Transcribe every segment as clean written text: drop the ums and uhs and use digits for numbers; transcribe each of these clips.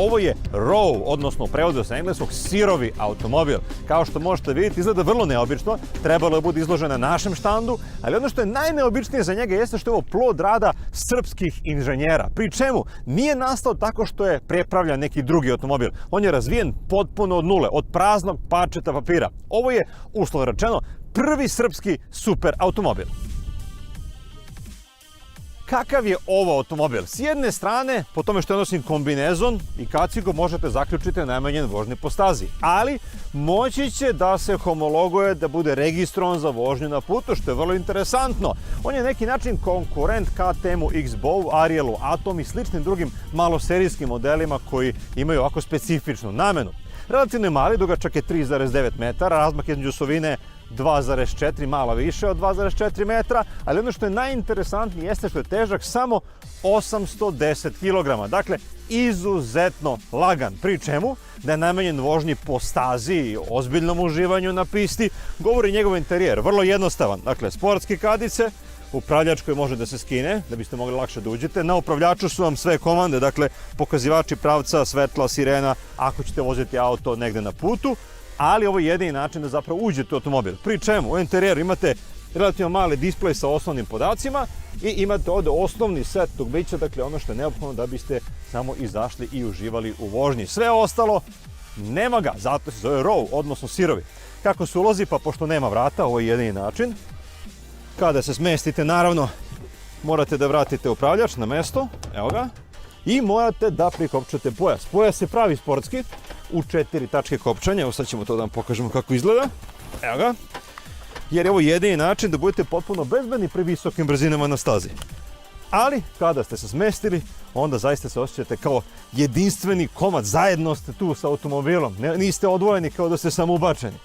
Ovo je Row, odnosno u prevodu sa engleskog sirovi automobil. Kao što možete vidjeti, izgleda vrlo neobično, trebalo je bude izloženo na našem štandu, ali ono što je najneobičnije za njega jeste što je ovo plod rada srpskih inženjera. Pri čemu nije nastao tako što je prepravljan neki drugi automobil. On je razvijen potpuno od nule, od praznog parčeta papira. Ovo je, uslovno rečeno, prvi srpski super automobil. Kakav je ovo automobil? S jedne strane, po tome što je nosim kombinezon i kacigu, možete zaključiti najmanjen vožnji po stazi. Ali moći će da se homologuje, da bude registrovan za vožnju na putu, što je vrlo interesantno. On je neki način konkurent KTM-u X-Bow, Arielu, Atom i sličnim drugim maloserijskim modelima koji imaju ovako specifičnu namenu. Relativno je mali, dugačak je 3,9 metara, razmak između osovine 2,4, malo više od 2,4 metra, ali ono što je najinteresantnije jeste što je težak samo 810 kg. Dakle, izuzetno lagan, pri čemu da je namenjen vožnji po stazi i ozbiljnom uživanju na pisti, govori njegov interijer, vrlo jednostavan. Dakle, sportske kadice, upravljač koji može da se skine, da biste mogli lakše da uđete. Na upravljaču su vam sve komande, dakle, pokazivači pravca, svetla, sirena, ako ćete voziti auto negde na putu, ali ovo je jedini način da zapravo uđete u automobil. Pri čemu u interijeru imate relativno mali displej sa osnovnim podacima i imate ovde osnovni set tog bića, dakle ono što je neophodno da biste samo izašli i uživali u vožnji. Sve ostalo nema ga, zato se zove Row, odnosno sirovi. Kako se ulazi? Pa pošto nema vrata, ovo je jedini način. Kada se smestite, naravno, morate da vratite upravljač na mesto, evo ga, i morate da prikopčate pojas. Pojas se pravi sportski, u 4 tačke kopčanja, evo sad ćemo to da vam pokažemo kako izgleda, evo ga, jer je ovo jedini način da budete potpuno bezbedni pri visokim brzinama na stazi. Ali, kada ste se smestili, onda zaista se osjećate kao jedinstveni komad, zajedno ste tu sa automobilom, niste odvojeni kao da ste samo ubačeni.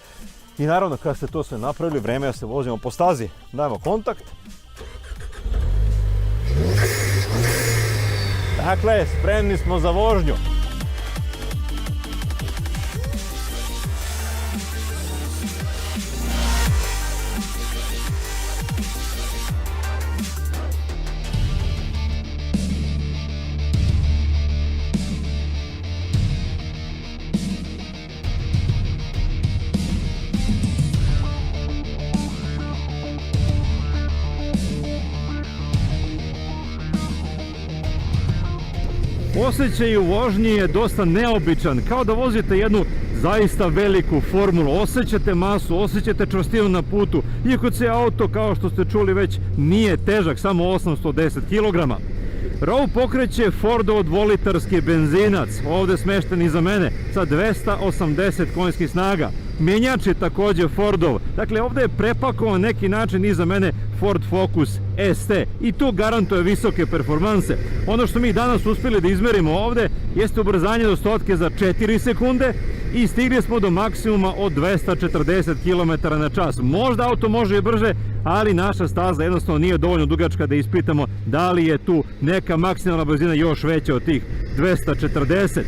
I naravno, kada ste to sve napravili, vreme je da se vozimo po stazi. Dajemo kontakt. Dakle, spremni smo za vožnju. Osjećaj u vožnji je dosta neobičan, kao da vozite jednu zaista veliku formulu. Osjećate masu, osjećate čvrstinu na putu, iako se auto, kao što ste čuli već, nije težak, samo 810 kg. Row pokreće Fordov dvolitarski benzinac, ovde smešten iza mene, sa 280 konjskih snaga. Mjenjač je takođe Fordov, dakle ovde je prepakovan neki način iza mene Ford Focus ST i to garantuje visoke performanse. Ono što mi danas uspjeli da izmerimo ovde jeste ubrzanje do stotke za 4 sekunde i stigli smo do maksimuma od 240 km na čas. Možda auto može i brže, ali naša staza jednostavno nije dovoljno dugačka da ispitamo da li je tu neka maksimalna brzina još veća od tih 240.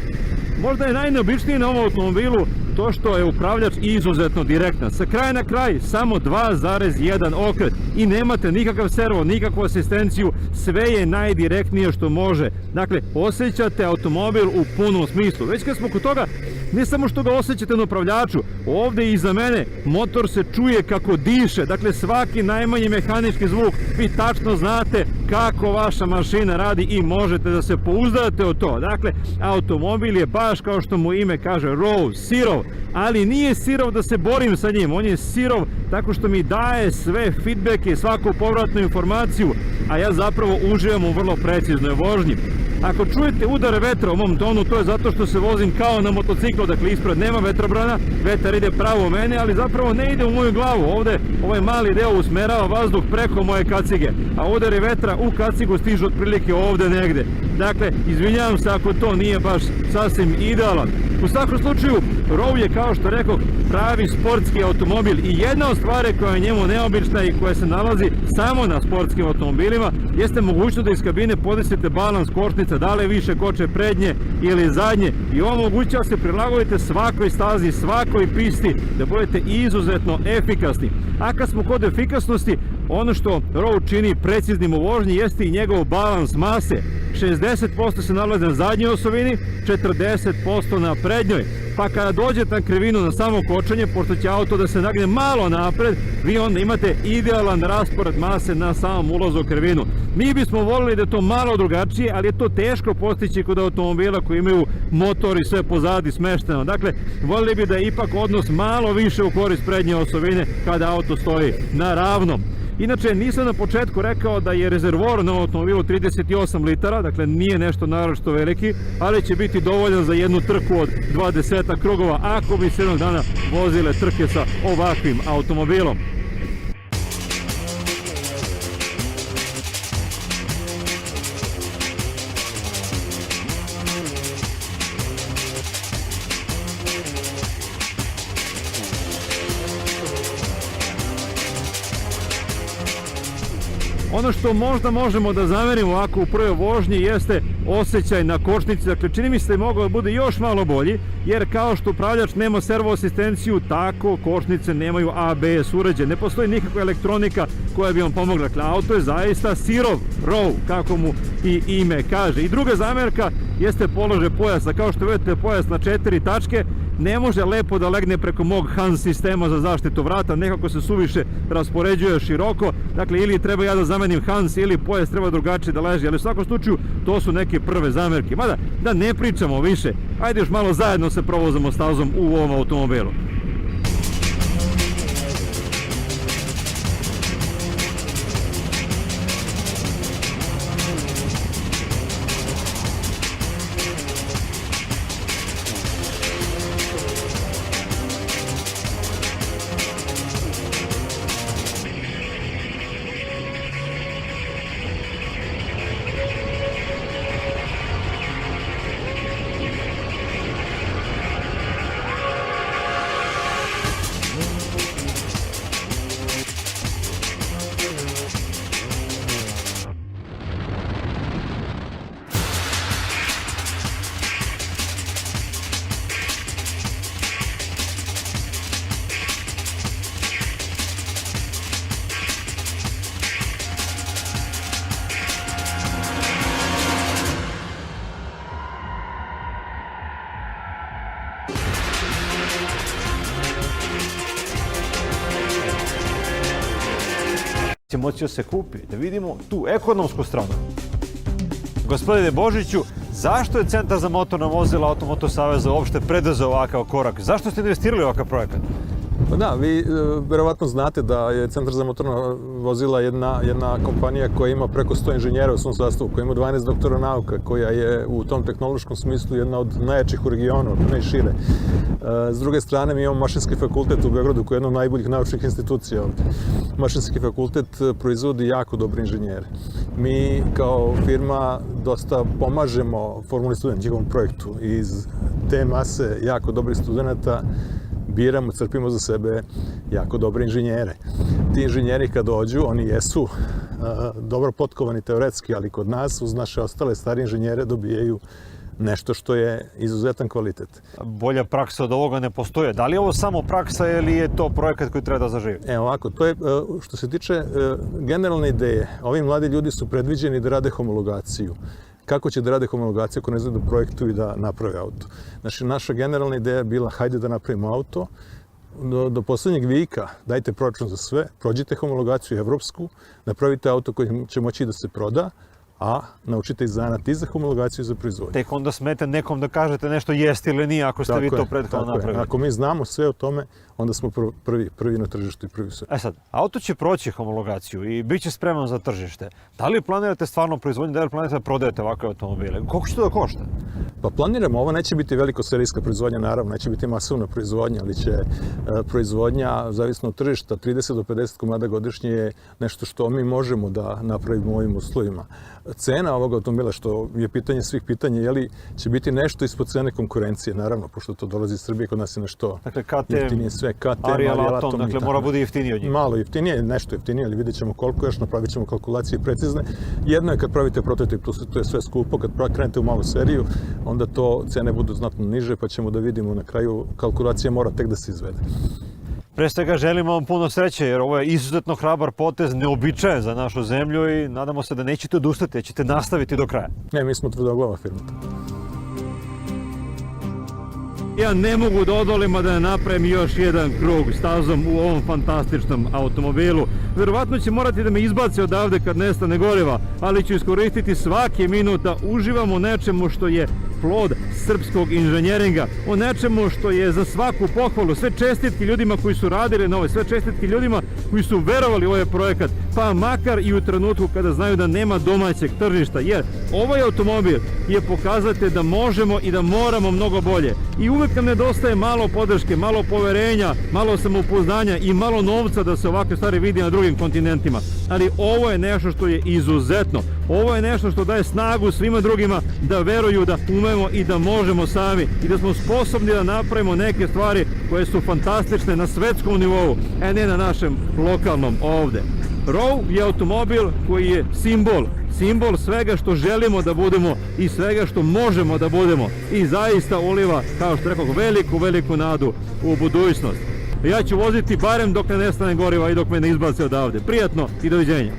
Možda je najneobičnije na ovom automobilu to što je upravljač izuzetno direktan. Sa kraja na kraj samo 2,1 okret i nemate nikakav servo, nikakvu asistenciju, sve je najdirektnije što može. Dakle, osjećate automobil u punom smislu. Već kad smo kod toga, ne samo što ga osjećate na upravljaču, ovde iza mene motor se čuje kako diše, dakle svaki najmanji mehanički zvuk, vi tačno znate kako vaša mašina radi i možete da se pouzdate u to. Dakle, automobil je baš kao što mu ime kaže Row, sirov, ali nije sirov da se borim sa njim, on je sirov tako što mi daje sve feedbacke i svaku povratnu informaciju, a ja zapravo uživam u vrlo preciznoj vožnji. Ako čujete udare vetra u mom tonu, to je zato što se vozim kao na motociklu, dakle ispred nema vetrobrana, vetar ide pravo u mene, ali zapravo ne ide u moju glavu. Ovde ovaj mali deo usmerava vazduh preko moje kacige, a udari vetra u kacigu stižu otprilike ovde negde. Dakle, izvinjavam se ako to nije baš sasvim idealan. U svakom slučaju, Row je, kao što rekao, pravi sportski automobil i jedna od stvari koja je njemu neobična i koja se nalazi samo na sportskim automobilima jeste mogućnost da iz kabine podesite balans kočnica, da li više koče prednje ili zadnje, i ovo omogućava da se prilagodite svakoj stazi, svakoj pisti, da budete izuzetno efikasni. A kad smo kod efikasnosti, ono što Row čini preciznim u vožnji jeste i njegov balans mase. 60% se nalazi na zadnjoj osovini, 40% na prednjoj. Pa kada dođete na krivinu na samo kočenje, pošto će auto da se nagne malo napred, vi onda imate idealan raspored mase na samom ulazu u krivinu. Mi bismo volili da je to malo drugačije, ali je to teško postići kod automobila koji imaju motor i sve pozadi smešteno. Dakle, volili bi da je ipak odnos malo više u korist prednje osovine kada auto stoji na ravnom. Inače, nisam na početku rekao da je rezervoar na automobilu 38 litara, dakle nije nešto naročito veliki, ali će biti dovoljan za jednu trku od 20 krugova ako bi se jednog dana vozile trke sa ovakvim automobilom. Ono što možda možemo da zamerimo ovako u prvoj vožnji jeste osjećaj na kočnici. Dakle, čini mi se da je mogao da bude još malo bolji, jer kao što upravljač nema servo asistenciju, tako kočnice nemaju ABS uređaj. Ne postoji nikakva elektronika koja bi vam pomogla. Dakle, auto je zaista sirov, raw, kako mu i ime kaže. I druga zamerka jeste položaj pojasa. Kao što vidite, pojas na 4 tačke ne može lepo da legne preko mog Hans sistema za zaštitu vrata, nekako se suviše raspoređuje široko, dakle ili treba ja da zamenim Hans ili pojas treba drugačije da leži, ali u svakom slučaju to su neke prve zamerke. Mada, da ne pričamo više, ajde još malo zajedno se provozamo stazom u ovom automobilu. Će moći da se kupi, da vidimo tu ekonomsku stranu. Gospodine Božiću, zašto je Centar za motorna vozila Automoto Saveza uopšte preduzeo ovakav korak? Zašto ste investirali u ovakav projekat? Pa da, vi verovatno znate da je Centar za motorna vozila jedna kompanija koja ima preko 100 inženjera u svom sastavu, koja ima 12 doktora nauka, koja je u tom tehnološkom smislu jedna od najjačih u regionu, ne i šire. S druge strane, mi imamo Mašinski fakultet u Beogradu koji je jedna od najboljih naučnih institucija ovde. Mašinski fakultet proizvodi jako dobre inženjere. Mi kao firma dosta pomažemo Formuli student njihovom projektu. Iz te mase jako dobrih studenta biramo, crpimo za sebe jako dobre inženjere. Ti inženjeri kad dođu, oni jesu dobro potkovani teoretski, ali kod nas uz naše ostale stare inženjere dobijaju nešto što je izuzetan kvalitet. Bolja praksa od ovoga ne postoje. Da li je ovo samo praksa ili je to projekat koji treba da zaživi? Ovako, to je, što se tiče generalne ideje, ovi mladi ljudi su predviđeni da rade homologaciju. Kako će da rade homologaciju ako ne znaju da projektuju i da naprave auto? Znači, naša generalna ideja je bila hajde da napravimo auto, do poslednjeg vika dajte proračun za sve, prođite homologaciju evropsku, napravite auto koji će moći da se proda, a naučite i zanat i za homologaciju i za proizvodnju. Tek onda smete nekom da kažete nešto jeste ili nije ako ste vi to prethodno napravili. Ako mi znamo sve o tome, onda smo prvi na tržištu i prvi sve. Sad, auto će proći homologaciju i bit će spreman za tržište. Da li planirate stvarno proizvodnju, da li planirate da prodajete ovakve automobile? Koliko će to da košta? Pa planiramo, ovo neće biti veliko serijska proizvodnja, naravno, neće biti masovna proizvodnja, ali će proizvodnja, zavisno od tržišta, 30 do 50 komada godišnje je nešto što mi možemo da napravimo u ovim uslovima. Cena ovog automobila, što je pitanje svih pitanja, je li će biti nešto ispod cene konkurencije, naravno, pošto to dolazi iz Srbije, kod nas je nešto jeftinije sve. KTM, Ariel Atom, dakle mora bude jeftinije od njih. Malo jeftinije, nešto jeftinije, ali vidjet ćemo koliko još, napravit ćemo kalkulacije precizne. Jedno je kad pravite prototip, to je sve skupo, kad krenete u malu seriju, onda to cene budu znatno niže, pa ćemo da vidimo na kraju, kalkulacija mora tek da se izvede. Pre svega želimo vam puno sreće jer ovo je izuzetno hrabar potez, neobičajen za našu zemlju i nadamo se da nećete odustati, da ćete nastaviti do kraja. Ne, mi smo tvrdoglava firma. Ja ne mogu da odolim a da ne napravim još jedan krug stazom u ovom fantastičnom automobilu. Verovatno će morati da me izbaci odavde kad nestane goriva, ali ću iskoristiti svaki minut da uživam u nečemu što je plod srpskog inženjeringa, o nečemu što je za svaku pohvalu. Sve čestitke ljudima koji su radili na ovo, sve čestitke ljudima koji su verovali u ovaj projekat, pa makar i u trenutku kada znaju da nema domaćeg tržišta, jer ovaj automobil je pokazatelj da možemo i da moramo mnogo bolje. I uvek nam nedostaje malo podrške, malo poverenja, malo samopouzdanja i malo novca da se ovakve stvari vidi na drugim kontinentima. Ali ovo je nešto što je izuzetno. Ovo je nešto što daje snagu svima drugima da veruju da umemo i da možemo sami i da smo sposobni da napravimo neke stvari koje su fantastične na svetskom nivou, a ne na našem lokalnom ovde. Row je automobil koji je simbol svega što želimo da budemo i svega što možemo da budemo i zaista uliva, kao što rekao, veliku nadu u budućnost. Ja ću voziti barem dok ne nestane goriva i dok me ne izbace odavde. Prijatno i doviđenja.